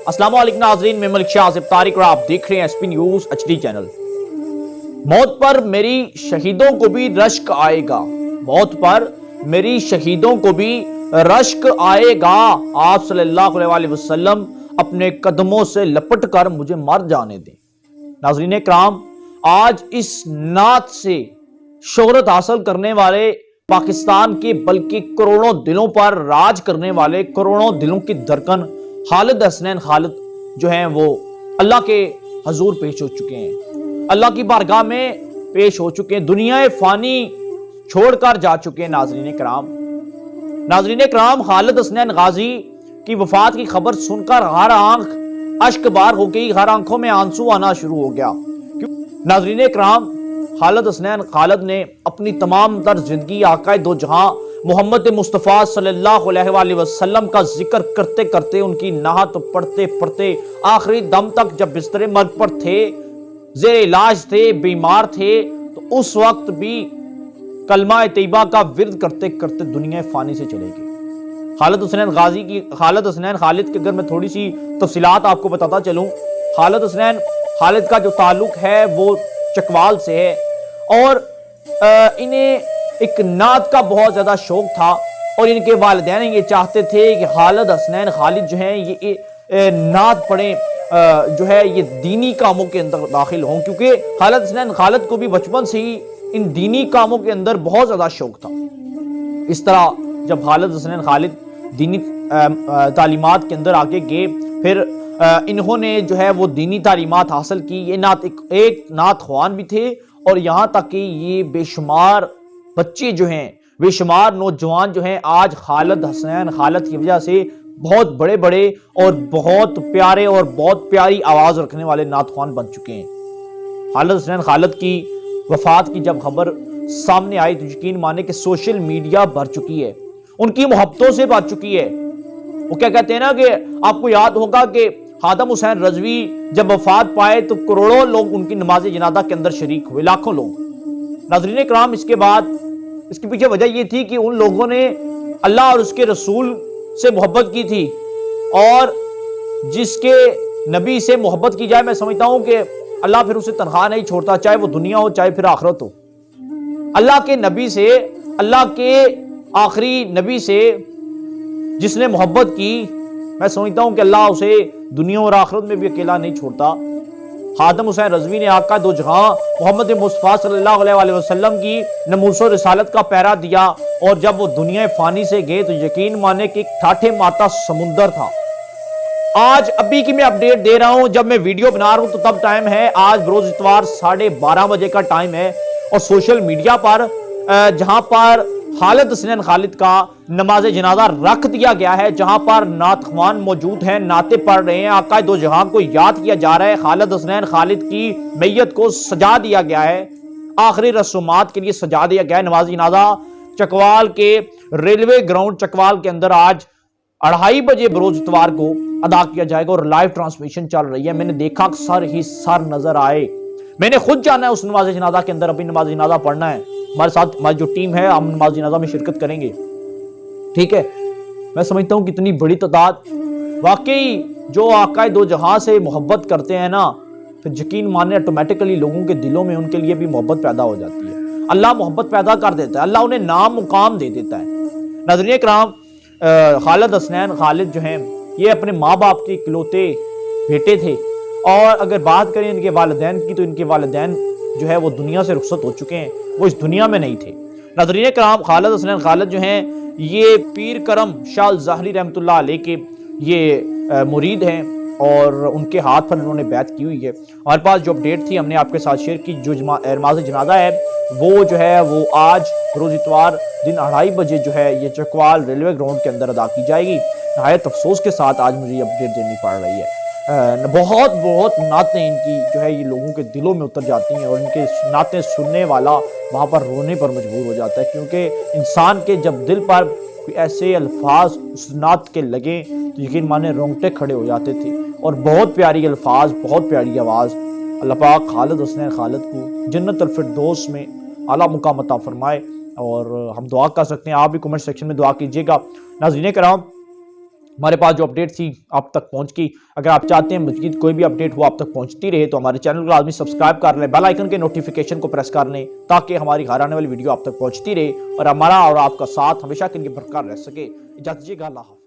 अस्सलाम वालेकुम नाज़रीन, मैं मलिक शाह आसिफ तारिक और आप देख रहे हैं एसपी न्यूज एचडी चैनल। मौत पर मेरी शहीदों को भी रश्क आएगा, मौत पर मेरी शहीदों को भी रश्क आएगा। आप सल्लल्लाहु अलैहि वसल्लम अपने कदमों से लपट कर मुझे मर जाने दें। नाज़रीन कराम, आज इस नात से शोहरत हासिल करने वाले पाकिस्तान के बल्कि करोड़ों दिलों पर राज करने वाले, करोड़ों दिलों की धड़कन खालिद हसनैन खालिद जो हैं वो अल्लाह के हजूर पेश हो चुके हैं, अल्लाह की बारगाह में पेश हो चुके हैं, दुनिया फानी छोड़कर जा चुके हैं। नाज़रीन कराम, खालिद हसनैन गाजी की वफात की खबर सुनकर हर आंख अश्कबार हो गई, हर आंखों में आंसू आना शुरू हो गया। नाज़रीन कराम, खालिद हसनैन खालिद ने अपनी तमाम तर जिंदगी आकाए दो जहां मोहम्मद मुस्तफ़ा सल्लल्लाहु अलैहि वसल्लम का जिक्र करते करते, उनकी नाहत पढ़ते पढ़ते आखिरी दम तक जब बिस्तरे मर्ग पर थे, जेर इलाज थे, बीमार थे, तो उस वक्त भी कलमा तैयबा का विर्द करते करते दुनिया फानी से चले गए। खालिद हसनैन खालिद के अगर मैं थोड़ी सी तफसीलात आपको बताता चलूं, खालिद हसनैन खालिद का जो ताल्लुक है वो चकवाल से है और इन्हें एक नात का बहुत ज्यादा शौक था और इनके वालिदैन ये चाहते थे कि खालिद हसनैन खालिद जो है ये नात पढ़ें, जो है ये दीनी कामों के अंदर दाखिल हों, क्योंकि खालिद हसनैन खालिद को भी बचपन से ही इन दीनी कामों के अंदर बहुत ज्यादा शौक था। इस तरह जब खालिद हसनैन खालिद दीनी तालीमात के अंदर आके गए, फिर इन्होंने जो है वो दीनी तालीमात हासिल की। ये नात एक नात ख्वान भी थे और यहाँ तक कि ये बेशुमार बच्चे जो हैं, बेशुमार नौजवान जो हैं, आज खालिद हसनैन खालिद की वजह से बहुत बड़े बड़े और बहुत प्यारे और बहुत प्यारी आवाज रखने वाले नात ख्वान बन चुके हैं। खालिद हसनैन खालिद की वफात की जब खबर सामने आई तो यकीन माने कि सोशल मीडिया भर चुकी है, उनकी मोहब्बतों से भर चुकी है। वो क्या कहते हैं ना कि आपको याद होगा कि खादम हुसैन रजवी जब वफात पाए तो करोड़ों लोग उनकी नमाज जनाजा के अंदर शरीक हुए, लाखों लोग। नाज़रीन कराम, इसके बाद इसके पीछे वजह यह थी कि उन लोगों ने अल्लाह और उसके रसूल से मोहब्बत की थी और जिसके नबी से मोहब्बत की जाए, मैं समझता हूं कि अल्लाह फिर उसे तनखा नहीं छोड़ता, चाहे वो दुनिया हो चाहे फिर आखिरत हो। अल्लाह के नबी से, अल्लाह के आखिरी नबी से जिसने मोहब्बत की, मैं समझता हूं कि अल्लाह उसे दुनिया और आखिरत में भी अकेला नहीं छोड़ता। खादम हुसैन रजवी ने आका दो जहां मोहम्मद मुस्तफ़ा सल्लल्लाहु अलैहि वसल्लम की नमूस और रिसालत का पहरा दिया और जब वो दुनिया फानी से गए तो यकीन माने कि ठाठे माता समुंदर था। आज अभी की मैं अपडेट दे रहा हूं, जब मैं वीडियो बना रहा हूं तो तब टाइम है आज बरोज इतवार 12:30 बजे का टाइम है और सोशल मीडिया पर जहां पर खालिद हसनैन खालिद का नमाज जनाजा रख दिया गया है, जहां पर नात ख्वान मौजूद हैं, नाते पढ़ रहे हैं, आका दो जहां को याद किया जा रहा है, खालिद हसनैन खालिद की मैयत को सजा दिया गया है, आखिरी रसूमात के लिए सजा दिया गया है। नमाज जनाजा चकवाल के रेलवे ग्राउंड चकवाल के अंदर आज 2:30 बजे बरोज इतवार को अदा किया जाएगा और लाइव ट्रांसमिशन चल रही है। मैंने देखा सर ही सर नजर आए, मैंने खुद जाना है उस नमाज जनाजा के अंदर, अभी नमाज जनाजा पढ़ना है, हमारे साथ हमारी जो टीम है हम नमाज जनाजा में शिरकत करेंगे, ठीक है। मैं समझता हूं कितनी बड़ी तादाद, वाकई जो आकाए दो जहां से मोहब्बत करते हैं ना, फिर यकीन माने ऑटोमेटिकली लोगों के दिलों में उनके लिए भी मोहब्बत पैदा हो जाती है। अल्लाह मोहब्बत पैदा कर देता है, अल्लाह उन्हें नाम मुकाम दे देता है। नाज़रीन कराम, खालिद हसनैन खालिद जो हैं ये अपने माँ बाप के इकलौते बेटे थे और अगर बात करें इनके वालिदैन की तो इनके वालिदैन जो है वो दुनिया से रुखसत हो चुके हैं, वो इस दुनिया में नहीं थे। नाज़रीन कराम, खालिद हसनैन खालिद जो हैं ये पीर करम शाह ज़ाहरी रहमतुल्लाह अलैह के ये मुरीद हैं और उनके हाथ पर उन्होंने बैत की हुई है। हमारे पास जो अपडेट थी हमने आपके साथ शेयर की। जो नमाज जनाजा है वो जो है वो आज रोज़ इतवार दिन 2:30 बजे जो है ये चकवाल रेलवे ग्राउंड के अंदर अदा की जाएगी। नहायत अफसोस के साथ आज मुझे ये अपडेट देनी पड़ रही है। बहुत नातें इनकी जो है ये लोगों के दिलों में उतर जाती हैं और इनके नातें सुनने वाला वहाँ पर रोने पर मजबूर हो जाता है, क्योंकि इंसान के जब दिल पर कोई ऐसे अल्फाज उस नात के लगे तो यकीन माने रोंगटे खड़े हो जाते थे। और बहुत प्यारी अल्फाज, बहुत प्यारी आवाज़। अल्लाह पाक खालिद हसनैन खालिद को जन्नत अल फिरदौस में आला मुकाम अता फरमाए और हम दुआ कर सकते हैं। आप भी कमेंट सेक्शन में दुआ कीजिएगा। नाज़रीन कराम, ہمارے پاس جو اپڈیٹ تھی آپ تک پہنچ گئی. اگر آپ چاہتے ہیں مزید کوئی بھی اپڈیٹ وہ آپ تک پہنچتی رہے تو ہمارے چینل کو لازمی سبسکرائب کر لیں, بیل آئیکن کے نوٹیفیکیشن کو پریس کر لیں تاکہ ہماری ہر آنے والی ویڈیو آپ تک پہنچتی رہے اور ہمارا اور آپ کا ساتھ ہمیشہ کے لیے برقرار رہ سکے. اجازت دیجیے گا, اللہ حافظ.